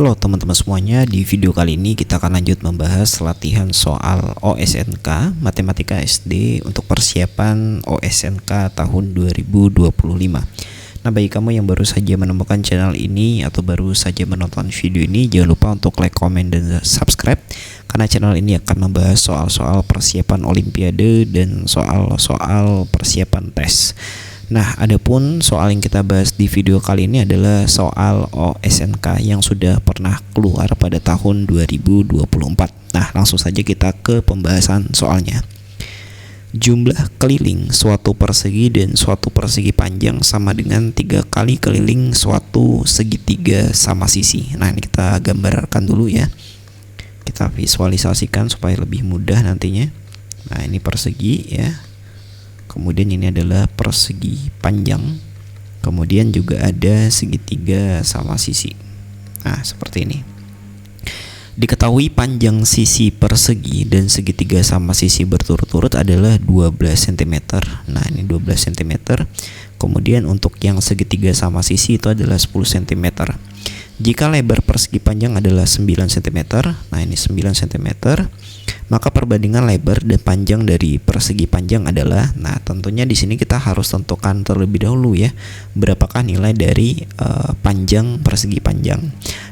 Halo teman-teman semuanya, di video kali ini kita akan lanjut membahas latihan soal OSNK Matematika SD untuk persiapan OSNK tahun 2025. Nah, bagi kamu yang baru saja menemukan channel ini atau baru saja menonton video ini, jangan lupa untuk like, comment, dan subscribe, karena channel ini akan membahas soal-soal persiapan Olimpiade dan soal-soal persiapan tes. Nah, adapun soal yang kita bahas di video kali ini adalah soal OSNK yang sudah pernah keluar pada tahun 2024. Nah, langsung saja kita ke pembahasan soalnya. Jumlah keliling suatu persegi dan suatu persegi panjang sama dengan 3 kali keliling suatu segitiga sama sisi. Nah, ini kita gambarkan dulu ya. Kita visualisasikan supaya lebih mudah nantinya. Nah, ini persegi ya. Kemudian ini adalah persegi panjang. Kemudian juga ada segitiga sama sisi. Nah, seperti ini. Diketahui panjang sisi persegi dan segitiga sama sisi berturut-turut adalah 12 cm. Nah, ini 12 cm. Kemudian untuk yang segitiga sama sisi itu adalah 10 cm. Jika lebar persegi panjang adalah 9 cm, nah ini 9 cm, maka perbandingan lebar dan panjang dari persegi panjang adalah, nah tentunya di sini kita harus tentukan terlebih dahulu ya, berapakah nilai dari panjang persegi panjang.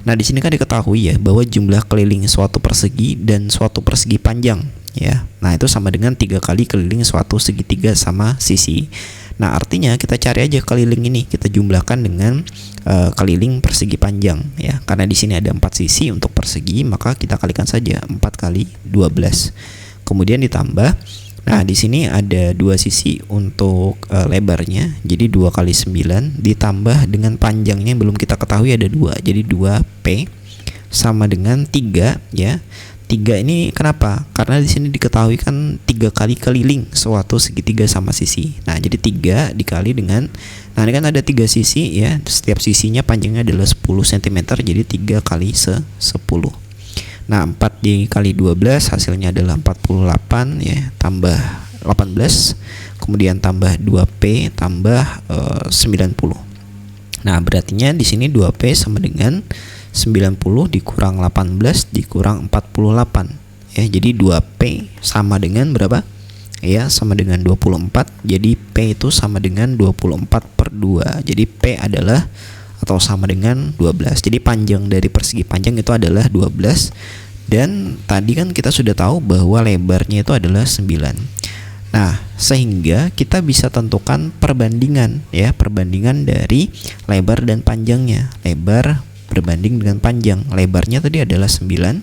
Nah, di sini kan diketahui ya bahwa jumlah keliling suatu persegi dan suatu persegi panjang ya. Nah, itu sama dengan 3 kali keliling suatu segitiga sama sisi. Nah, artinya kita cari aja keliling ini, kita jumlahkan dengan keliling persegi panjang ya. Karena di sini ada 4 sisi untuk persegi, maka kita kalikan saja 4 kali 12. Kemudian ditambah, nah di sini ada 2 sisi untuk lebarnya. Jadi 2 kali 9 ditambah dengan panjangnya yang belum kita ketahui ada 2. Jadi 2P sama dengan 3 ya. 3 ini kenapa? Karena di sini diketahui kan 3 kali keliling suatu segitiga sama sisi. Nah, jadi 3 dikali dengan, nah ini kan ada 3 sisi ya. Setiap sisinya panjangnya adalah 10 cm. Jadi 3 kali 10. Nah, 4 dikali 12 hasilnya adalah 48 ya, tambah 18. Kemudian tambah 2P tambah 90. Nah, berartinya di sini 2P sama dengan 90 dikurang 18 dikurang 48 ya. Jadi 2P sama dengan berapa? Ya, sama dengan 24. Jadi P itu sama dengan 24/2. Jadi P adalah atau sama dengan 12. Jadi panjang dari persegi panjang itu adalah 12. Dan tadi kan kita sudah tahu bahwa lebarnya itu adalah 9. Nah, sehingga kita bisa tentukan perbandingan ya, perbandingan dari lebar dan panjangnya. Lebar berbanding dengan panjang. Lebarnya tadi adalah 9,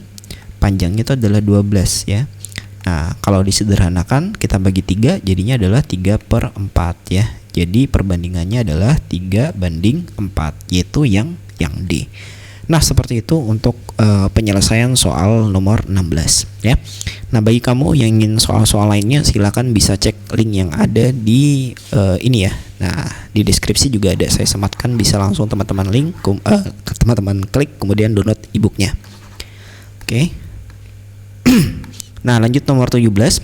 panjangnya itu adalah 12 ya. Nah, kalau disederhanakan kita bagi 3 jadinya adalah 3/4 ya. Jadi perbandingannya adalah 3/4, yaitu yang D. Nah, seperti itu untuk penyelesaian soal nomor 16 ya. Nah, bagi kamu yang ingin soal-soal lainnya silakan bisa cek link yang ada di ini ya. Nah, di deskripsi juga ada saya sematkan, bisa langsung teman-teman teman-teman klik kemudian download e-booknya. Oke. Nah, lanjut nomor 17.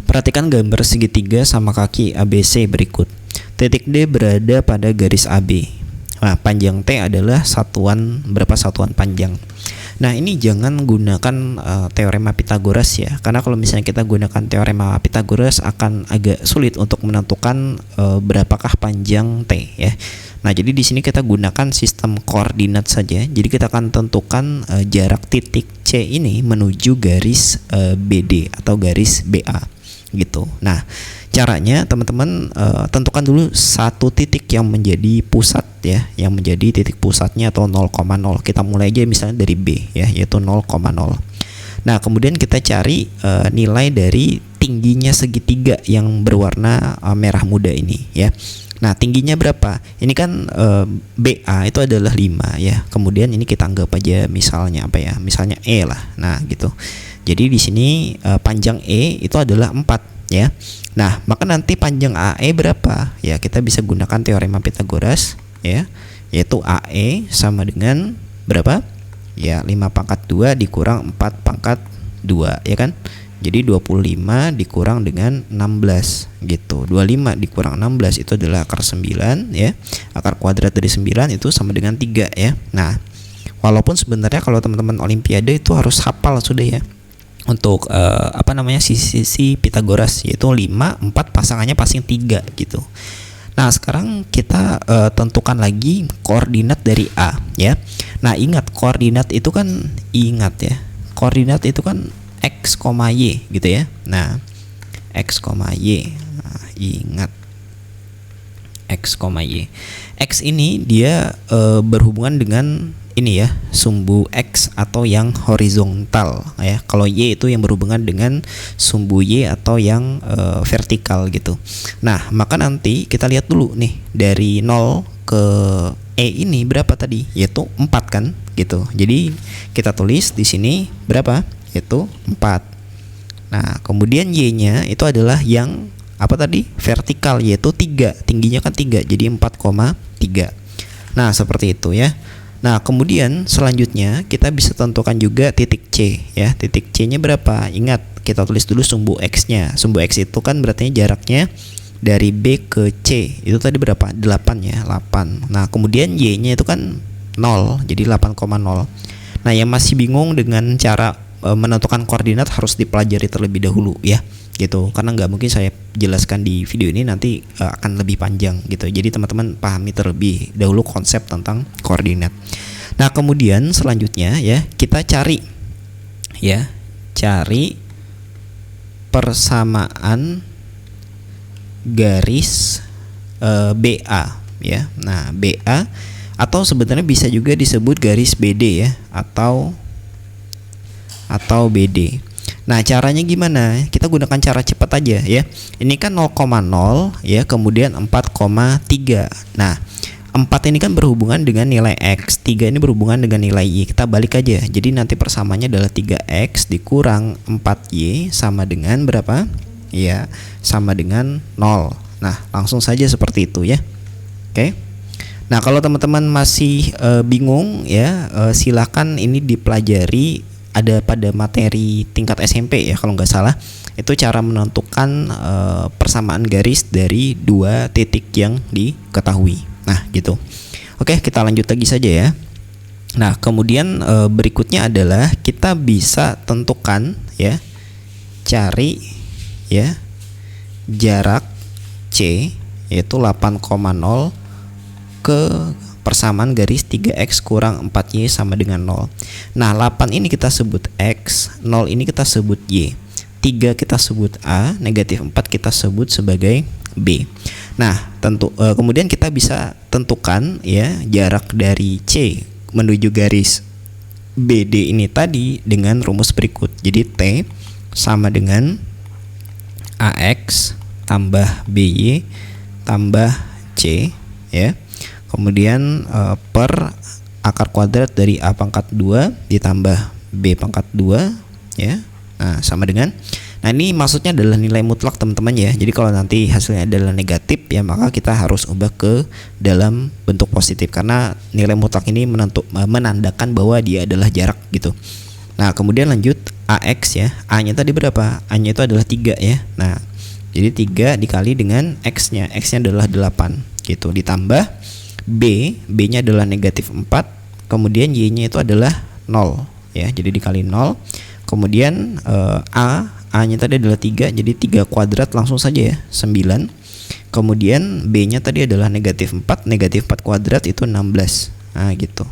Perhatikan gambar segitiga sama kaki ABC berikut. Titik D berada pada garis AB. Nah, panjang T adalah berapa satuan panjang. Nah, ini jangan gunakan teorema Pythagoras ya, karena kalau misalnya kita gunakan teorema Pythagoras akan agak sulit untuk menentukan berapakah panjang T ya. Nah, jadi di sini kita gunakan sistem koordinat saja. Jadi kita akan tentukan jarak titik C ini menuju garis BD atau garis BA gitu. Nah, caranya teman-teman tentukan dulu satu titik yang menjadi pusat ya, yang menjadi titik pusatnya atau 0,0. Kita mulai aja misalnya dari B ya, yaitu 0,0. Nah, kemudian kita cari nilai dari tingginya segitiga yang berwarna merah muda ini ya. Nah, tingginya berapa? Ini kan BA itu adalah 5 ya. Kemudian ini kita anggap aja misalnya apa ya? Misalnya E lah. Nah, gitu. Jadi di sini panjang E itu adalah 4 ya. Nah, maka nanti panjang AE berapa? Ya, kita bisa gunakan teorema Pythagoras ya, yaitu AE sama dengan berapa? Ya, 5/2 dikurang 4/2 ya kan? Jadi 25 dikurang dengan 16 gitu. 25 dikurang 16 itu adalah akar 9 ya. Akar kuadrat dari 9 itu sama dengan 3 ya. Nah, Walaupun sebenarnya kalau teman-teman olimpiade itu harus hafal sudah ya untuk sisi Pitagoras, yaitu 5, 4 pasangannya pasang 3 gitu. Nah, sekarang kita tentukan lagi koordinat dari A ya. Nah, ingat koordinat itu kan X, Y gitu ya. Nah, X, Y. Nah, ingat X, Y. X ini dia berhubungan dengan ini ya, sumbu X atau yang horizontal ya. Kalau Y itu yang berhubungan dengan sumbu Y atau yang vertikal gitu. Nah, maka nanti kita lihat dulu nih dari 0 ke E ini berapa tadi? Yaitu 4 kan gitu. Jadi kita tulis di sini berapa? Yaitu 4. Nah, kemudian Y-nya itu adalah yang apa tadi? Vertikal, yaitu 3. Tingginya kan 3. Jadi 4,3. Nah, seperti itu ya. Nah, kemudian selanjutnya kita bisa tentukan juga titik C ya. Titik C-nya berapa? Ingat, kita tulis dulu sumbu X-nya. Sumbu X itu kan berarti jaraknya dari B ke C. Itu tadi berapa? 8 ya, 8. Nah, kemudian Y-nya itu kan 0, jadi 8,0. Nah, yang masih bingung dengan cara menentukan koordinat harus dipelajari terlebih dahulu ya. Gitu, karena nggak mungkin saya jelaskan di video ini, nanti akan lebih panjang gitu. Jadi teman-teman pahami terlebih dahulu konsep tentang koordinat. Nah, kemudian selanjutnya ya kita cari persamaan garis BA ya. Nah, BA atau sebenarnya bisa juga disebut garis BD ya, atau BD. Nah, caranya gimana? Kita gunakan cara cepat aja ya. Ini kan 0,0 ya, kemudian 4,3. Nah, 4 ini kan berhubungan dengan nilai X, 3 ini berhubungan dengan nilai Y. Kita balik aja. Jadi nanti persamaannya adalah 3X dikurang 4Y sama dengan berapa? Ya, sama dengan 0. Nah, langsung saja seperti itu ya. Oke. Nah, kalau teman-teman masih bingung ya, silakan ini dipelajari, ada pada materi tingkat SMP ya kalau nggak salah. Itu cara menentukan persamaan garis dari dua titik yang diketahui. Nah, gitu. Oke, kita lanjut lagi saja ya. Nah, kemudian berikutnya adalah kita bisa tentukan ya, cari ya jarak C yaitu 8,0 ke persamaan garis 3X kurang 4Y sama dengan 0. Nah, 8 ini kita sebut X, 0 ini kita sebut Y, 3 kita sebut A, negatif 4 kita sebut sebagai B. Nah, kemudian kita bisa tentukan ya jarak dari C menuju garis BD ini tadi dengan rumus berikut. Jadi T sama dengan AX tambah BY tambah C ya. Kemudian per akar kuadrat dari A pangkat 2 ditambah B pangkat 2 ya. Nah, sama dengan, nah ini maksudnya adalah nilai mutlak teman-teman ya. Jadi kalau nanti hasilnya adalah negatif ya, maka kita harus ubah ke dalam bentuk positif, karena nilai mutlak ini menandakan bahwa dia adalah jarak gitu. Nah, kemudian lanjut AX ya. A-nya tadi berapa? A-nya itu adalah 3 ya. Nah, jadi 3 dikali dengan X-nya. X-nya adalah 8 gitu. Ditambah B-nya adalah negatif 4, kemudian Y-nya itu adalah 0 ya, jadi dikali 0. Kemudian A-nya tadi adalah 3, jadi 3 kuadrat langsung saja ya, 9. Kemudian B-nya tadi adalah negatif 4, negatif 4 kuadrat itu 16. Nah, gitu.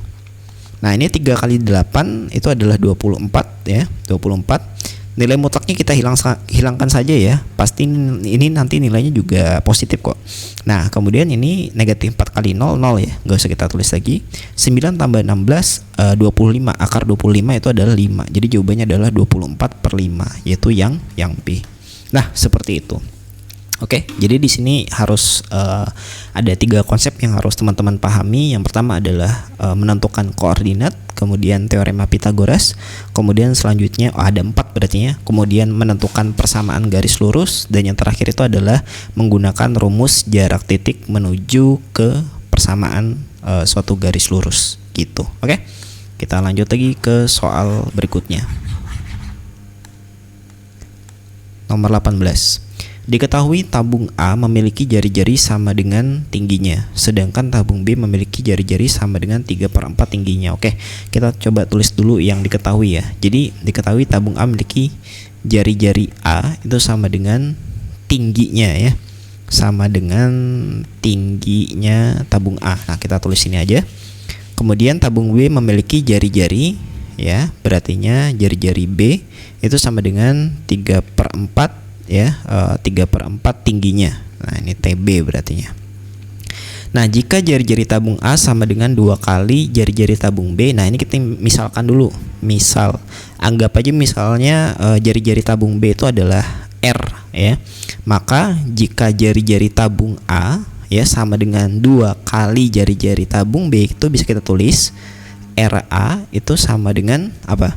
Nah, ini 3 kali 8 itu adalah 24 ya, 24. Nilai mutlaknya kita hilangkan saja ya. Pasti ini nanti nilainya juga positif kok. Nah, kemudian ini negatif 4 kali 0, 0 ya. Nggak usah kita tulis lagi. 9 tambah 16, 25. Akar 25 itu adalah 5. Jadi jawabannya adalah 24/5, yaitu yang B. Nah, seperti itu. Oke, jadi di sini harus ada 3 konsep yang harus teman-teman pahami. Yang pertama adalah menentukan koordinat, kemudian teorema Pitagoras, kemudian selanjutnya ada 4 berarti ya. Kemudian menentukan persamaan garis lurus, dan yang terakhir itu adalah menggunakan rumus jarak titik menuju ke persamaan suatu garis lurus gitu. Oke. Kita lanjut lagi ke soal berikutnya. Nomor 18. Diketahui tabung A memiliki jari-jari sama dengan tingginya, sedangkan tabung B memiliki jari-jari sama dengan 3/4 tingginya. Oke, kita coba tulis dulu yang diketahui ya. Jadi diketahui tabung A memiliki jari-jari A itu sama dengan tingginya ya, sama dengan tingginya tabung A. Nah, kita tulis ini aja. Kemudian tabung B memiliki jari-jari ya, berartinya jari-jari B itu sama dengan 3/4 ya, 3/4 tingginya. Nah, ini TB berartinya. Nah, jika jari-jari tabung A sama dengan 2 kali jari-jari tabung B, nah ini kita misalkan dulu. Misal, anggap aja misalnya jari-jari tabung B itu adalah R ya. Maka jika jari-jari tabung A ya sama dengan 2 kali jari-jari tabung B, itu bisa kita tulis RA itu sama dengan apa?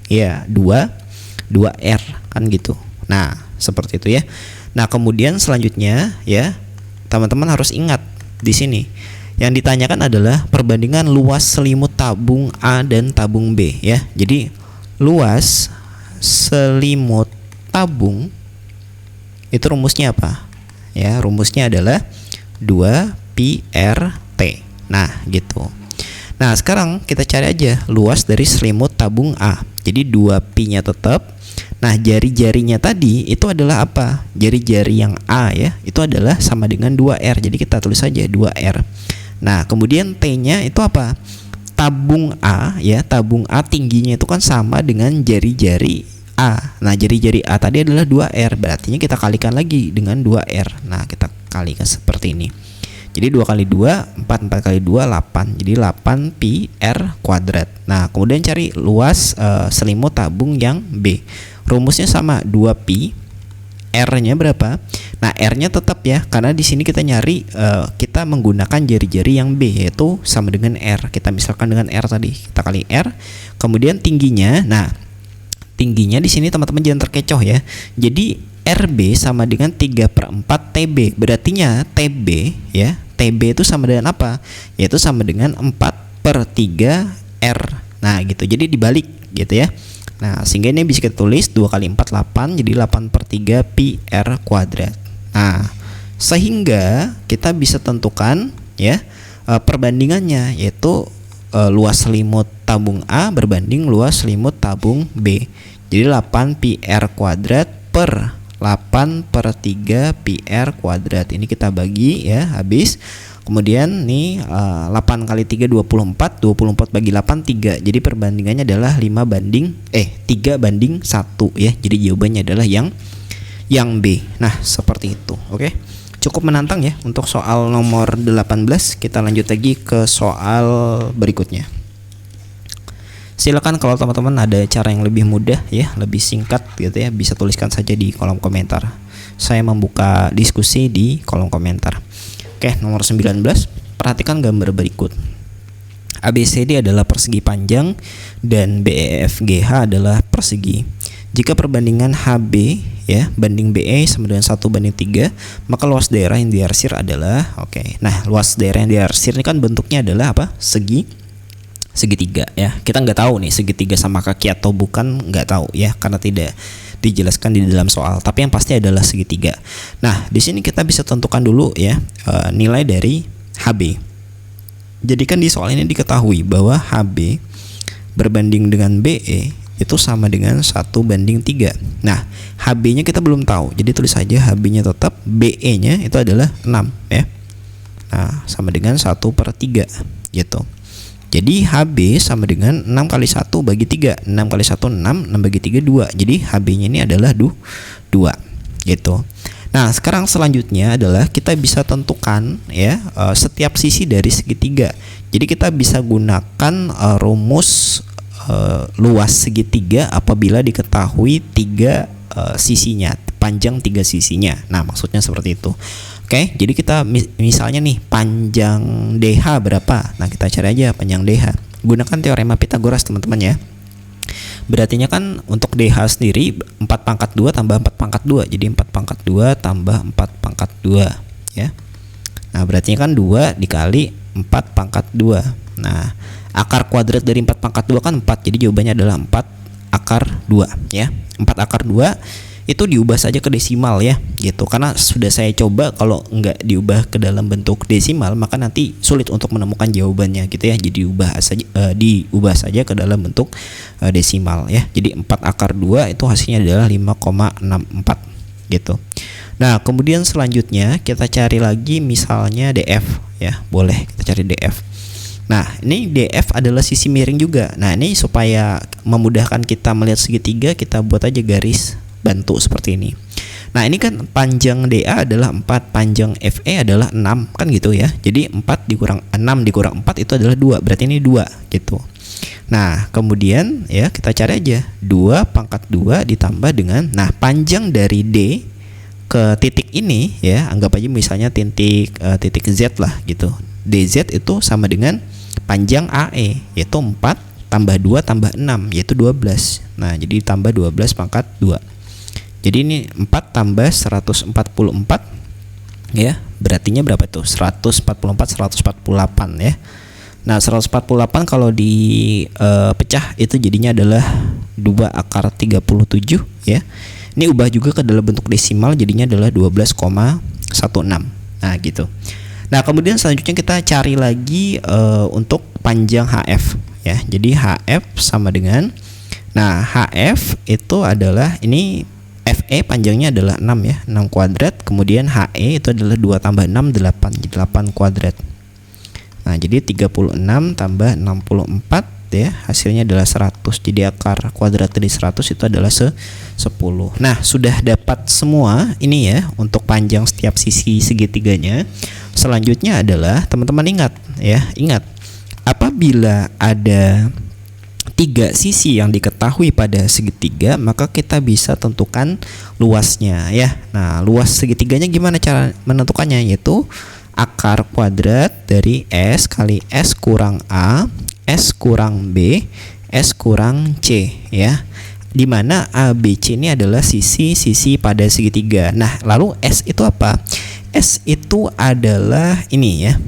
Ya, 2R kan gitu. Nah, seperti itu ya. Nah, kemudian selanjutnya ya, teman-teman harus ingat di sini. Yang ditanyakan adalah perbandingan luas selimut tabung A dan tabung B ya. Jadi, luas selimut tabung itu rumusnya apa? Ya, rumusnya adalah 2pi/t. Nah, gitu. Nah, sekarang kita cari aja luas dari selimut tabung A. Jadi 2pi-nya tetap. Nah, jari-jarinya tadi itu adalah apa? Jari-jari yang A ya, itu adalah sama dengan 2R. Jadi kita tulis saja 2R. Nah, kemudian T-nya itu apa? Tabung A ya, tabung A tingginya itu kan sama dengan jari-jari A. Nah, jari-jari A tadi adalah 2R. Berarti kita kalikan lagi dengan 2R. Nah, kita kalikan seperti ini. Jadi 2 kali 2, 4 kali 2, 8. Jadi 8pi/². Nah, kemudian cari luas selimut tabung yang B. Rumusnya sama, 2pi. R-nya berapa? Nah, R-nya tetap ya, karena di sini kita nyari kita menggunakan jari-jari yang B, yaitu sama dengan R. Kita misalkan dengan R tadi, kita kali R. Kemudian tingginya, nah tingginya di sini teman-teman jangan terkecoh ya. Jadi RB sama dengan 3/4 TB. Berartinya TB ya, TB itu sama dengan apa? Yaitu sama dengan 4/3R. Nah, gitu. Jadi dibalik gitu ya. Nah, sehingga ini bisa kita tulis 2 kali 4 8, jadi 8/3 pi/². Nah, sehingga kita bisa tentukan ya perbandingannya, yaitu luas selimut tabung A berbanding luas selimut tabung B. Jadi 8pi/² per 8/3 pi/². Ini kita bagi ya, habis. Kemudian nih 8 kali 3 24, 24 bagi 8 3. Jadi perbandingannya adalah 3/1 ya. Jadi jawabannya adalah yang B. Nah, seperti itu. Oke. Cukup menantang ya untuk soal nomor 18. Kita lanjut lagi ke soal berikutnya. Silakan kalau teman-teman ada cara yang lebih mudah ya, lebih singkat gitu ya, bisa tuliskan saja di kolom komentar. Saya membuka diskusi di kolom komentar. Oke, nomor 19. Perhatikan gambar berikut. ABCD adalah persegi panjang dan BEFGH adalah persegi. Jika perbandingan HB ya banding BE sama dengan 1/3, maka luas daerah yang diarsir adalah Nah, luas daerah yang diarsir ini kan bentuknya adalah apa? Segitiga ya. Kita nggak tahu nih segitiga sama kaki atau bukan, nggak tahu ya, karena tidak dijelaskan di dalam soal, tapi yang pasti adalah segitiga. Nah, di sini kita bisa tentukan dulu ya nilai dari HB. Jadi kan di soal ini diketahui bahwa HB berbanding dengan BE itu sama dengan 1/3. Nah, HB-nya kita belum tahu, jadi tulis saja HB-nya tetap, BE-nya itu adalah 6 ya. Nah, sama dengan 1/3 gitu. Jadi HB sama dengan 6 kali 1 bagi 3. 6 kali 1 6, 6 bagi 3 2. Jadi HB-nya ini adalah 2 gitu. Nah, sekarang selanjutnya adalah kita bisa tentukan ya setiap sisi dari segitiga. Jadi kita bisa gunakan rumus luas segitiga apabila diketahui 3 sisinya, panjang 3 sisinya. Nah, maksudnya seperti itu. Oke, jadi kita misalnya nih panjang DH berapa? Nah, kita cari aja panjang DH. Gunakan teorema Pythagoras teman-teman ya. Berartinya kan untuk DH sendiri 4/2 tambah 4/2. Jadi 4/2 tambah 4/2 ya. Nah, berartinya kan 2 dikali 4/2. Nah, akar kuadrat dari 4/2 kan 4. Jadi jawabannya adalah 4/2 ya. 4/2 itu diubah saja ke desimal ya gitu, karena sudah saya coba kalau nggak diubah ke dalam bentuk desimal maka nanti sulit untuk menemukan jawabannya gitu ya. Jadi diubah saja ke dalam bentuk desimal ya. Jadi 4 akar 2 itu hasilnya adalah 5,64 gitu. Nah kemudian selanjutnya kita cari lagi misalnya DF ya, boleh kita cari DF. Nah ini DF adalah sisi miring juga. Nah ini supaya memudahkan kita melihat segitiga, kita buat aja garis bantu seperti ini. Nah ini kan panjang DA adalah 4, panjang FE adalah 6 kan gitu ya. Jadi 4 dikurang 6 dikurang 4 itu adalah 2, berarti ini 2 gitu. Nah kemudian ya kita cari aja 2 pangkat 2 ditambah dengan, nah panjang dari D ke titik ini ya, anggap aja misalnya titik Z lah gitu. DZ itu sama dengan panjang AE, yaitu 4 tambah 2 tambah 6 yaitu 12. Nah jadi tambah 12 pangkat 2. Jadi ini 4 tambah 144 ya, berartinya berapa itu? 148 ya. Nah 148 kalau dipecah itu jadinya adalah 2 akar 37 ya. Ini ubah juga ke dalam bentuk desimal, jadinya adalah 12,16. Nah gitu. Nah kemudian selanjutnya kita cari lagi untuk panjang HF ya. Jadi HF sama dengan, nah HF itu adalah, ini FE panjangnya adalah 6 ya, 6 kuadrat. Kemudian HE itu adalah 2 tambah 6 8, 8 kuadrat. Nah jadi 36 tambah 64 ya, hasilnya adalah 100. Jadi akar kuadrat dari 100 itu adalah 10. Nah sudah dapat semua ini ya untuk panjang setiap sisi segitiganya. Selanjutnya adalah teman-teman ingat ya, ingat apabila ada 3 sisi yang diketahui pada segitiga, maka kita bisa tentukan luasnya ya. Nah luas segitiganya gimana cara menentukannya, yaitu akar kuadrat dari S kali S kurang A, S kurang B, S kurang C ya, dimana A, B, C ini adalah sisi-sisi pada segitiga. Nah lalu S itu apa? S itu adalah ini ya,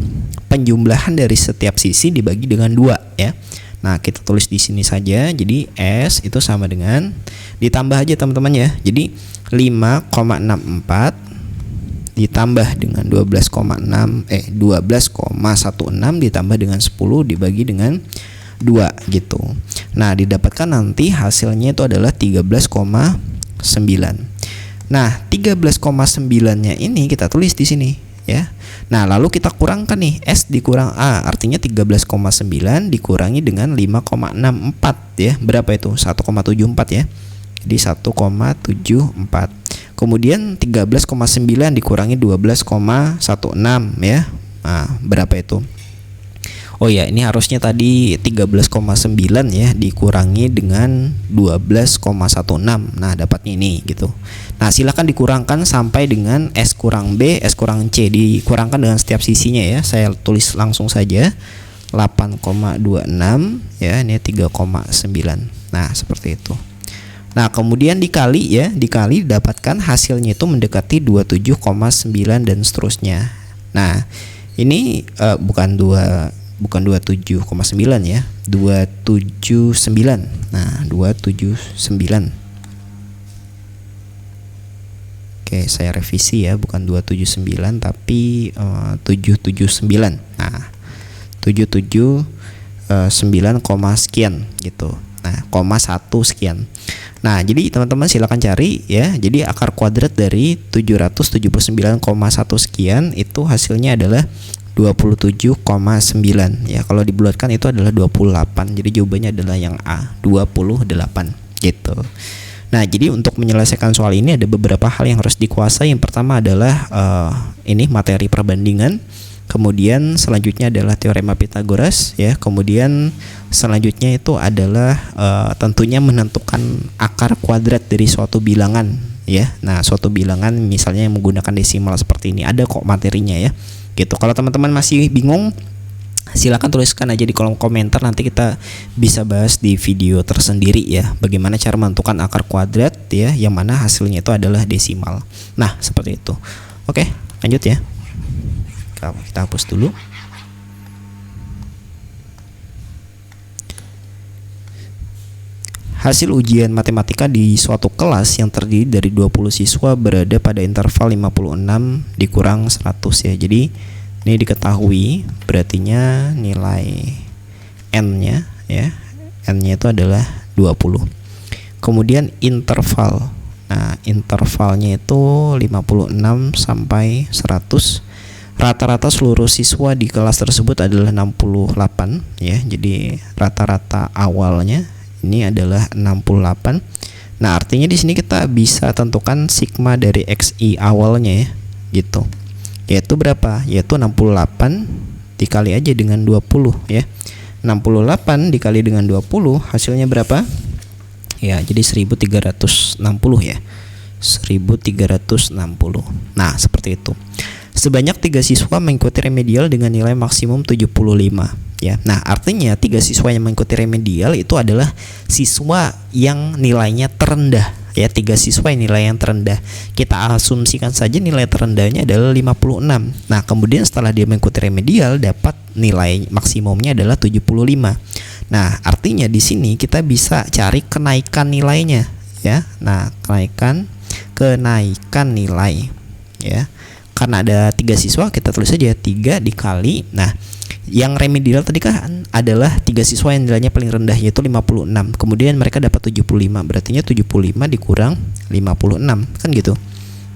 penjumlahan dari setiap sisi dibagi dengan 2 ya. Nah kita tulis di sini saja. Jadi S itu sama dengan, ditambah aja teman-teman ya. Jadi 5,64 ditambah dengan 12,16 ditambah dengan 10 dibagi dengan 2 gitu. Nah didapatkan nanti hasilnya itu adalah 13,9. Nah 13,9-nya ini kita tulis di sini ya. Nah lalu kita kurangkan nih, S dikurang A, artinya 13,9 dikurangi dengan 5,64 ya, berapa itu? 1,74 ya. Jadi 1,74. Kemudian 13,9 dikurangi 12,16 ya. Nah, berapa itu? Oh ya, ini harusnya tadi 13,9 ya dikurangi dengan 12,16. Nah, dapatnya ini gitu. Nah, silakan dikurangkan sampai dengan S kurang B, S kurang C, dikurangkan dengan setiap sisinya ya. Saya tulis langsung saja 8,26 ya, ini 3,9. Nah, seperti itu. Nah kemudian dikali ya, dikali dapatkan hasilnya itu mendekati 27,9 dan seterusnya. Nah ini bukan 27,9 ya, 279. Nah 279. Oke saya revisi ya, bukan 279 tapi 779. Nah 779, sekian gitu. Nah, 1 sekian. Nah, jadi teman-teman silakan cari ya. Jadi akar kuadrat dari 779,1 sekian itu hasilnya adalah 27,9 ya. Kalau dibulatkan itu adalah 28. Jadi jawabannya adalah yang A, 28 gitu. Nah, jadi untuk menyelesaikan soal ini ada beberapa hal yang harus dikuasai. Yang pertama adalah ini materi perbandingan. Kemudian selanjutnya adalah teorema Pythagoras ya. Kemudian selanjutnya itu adalah tentunya menentukan akar kuadrat dari suatu bilangan ya. Nah suatu bilangan misalnya yang menggunakan desimal seperti ini, ada kok materinya ya gitu. Kalau teman-teman masih bingung, silakan tuliskan aja di kolom komentar, nanti kita bisa bahas di video tersendiri ya, bagaimana cara menentukan akar kuadrat ya, yang mana hasilnya itu adalah desimal. Nah seperti itu. Oke lanjut ya, kita hapus dulu. hasil ujian matematika di suatu kelas yang terdiri dari 20 siswa berada pada interval 56 dikurang 100 ya. Jadi ini diketahui berartinya nilai N-nya ya. N-nya itu adalah 20. Kemudian interval. Nah, intervalnya itu 56 sampai 100. Rata-rata seluruh siswa di kelas tersebut adalah 68 ya. Jadi rata-rata awalnya ini adalah 68. Nah, artinya di sini kita bisa tentukan sigma dari XI awalnya ya, gitu. Yaitu berapa? Yaitu 68 dikali aja dengan 20 ya. 68 dikali dengan 20 hasilnya berapa? Ya, jadi 1360 ya. 1360. Nah, seperti itu. Sebanyak 3 siswa mengikuti remedial dengan nilai maksimum 75 ya. Nah, artinya 3 siswa yang mengikuti remedial itu adalah siswa yang nilainya terendah ya. 3 siswa yang nilai yang terendah. Kita asumsikan saja nilai terendahnya adalah 56. Nah, kemudian setelah dia mengikuti remedial dapat nilai maksimumnya adalah 75. Nah, artinya di sini kita bisa cari kenaikan nilainya ya. Nah, kenaikan nilai ya. Karena ada 3 siswa, kita tulis saja 3 dikali. Nah, yang remedial tadi kan adalah 3 siswa yang nilainya paling rendah yaitu 56. Kemudian mereka dapat 75. Berartinya 75 dikurang 56 kan gitu.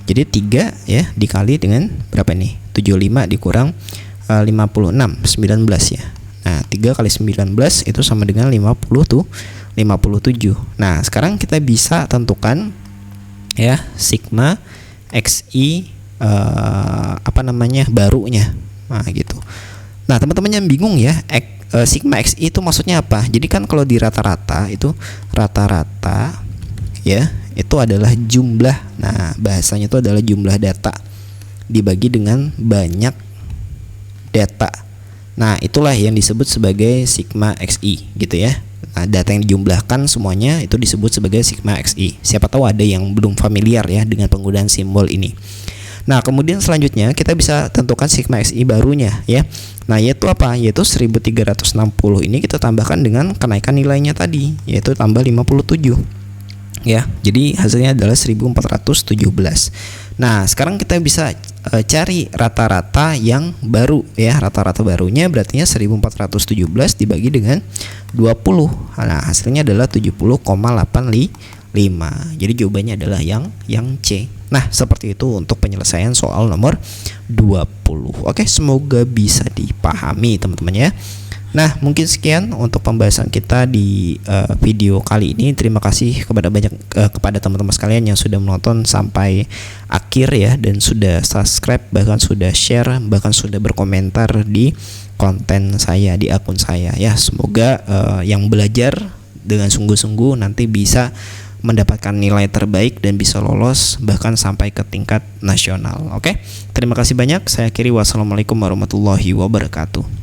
Jadi 3 ya dikali dengan berapa nih? 75 dikurang 56, 19 ya. Nah, 3 kali 19 itu sama dengan 57. Nah, sekarang kita bisa tentukan ya sigma XI barunya. Nah, gitu. Nah, teman-teman yang bingung ya, sigma XI itu maksudnya apa? Jadi kan kalau di rata-rata itu rata-rata ya, itu adalah jumlah. Nah, bahasanya itu adalah jumlah data dibagi dengan banyak data. Nah, itulah yang disebut sebagai sigma XI gitu ya. Nah, data yang dijumlahkan semuanya itu disebut sebagai sigma XI. Siapa tahu ada yang belum familiar ya dengan penggunaan simbol ini. Nah, kemudian selanjutnya kita bisa tentukan sigma XI barunya ya. Nah, yaitu apa? Yaitu 1360 ini kita tambahkan dengan kenaikan nilainya tadi, yaitu tambah 57. Ya, jadi hasilnya adalah 1417. Nah, sekarang kita bisa cari rata-rata yang baru ya. Rata-rata barunya berarti 1417 dibagi dengan 20. Nah, hasilnya adalah 70,85. Jadi jawabannya adalah yang C. Nah, seperti itu untuk penyelesaian soal nomor 20. Oke, semoga bisa dipahami teman-teman ya. Nah, mungkin sekian untuk pembahasan kita di video kali ini. Terima kasih kepada teman-teman sekalian yang sudah menonton sampai akhir ya, dan sudah subscribe, bahkan sudah share, bahkan sudah berkomentar di konten saya, di akun saya ya. Semoga yang belajar dengan sungguh-sungguh nanti bisa mendapatkan nilai terbaik dan bisa lolos bahkan sampai ke tingkat nasional. Oke, terima kasih banyak. Saya akhiri, wassalamualaikum warahmatullahi wabarakatuh.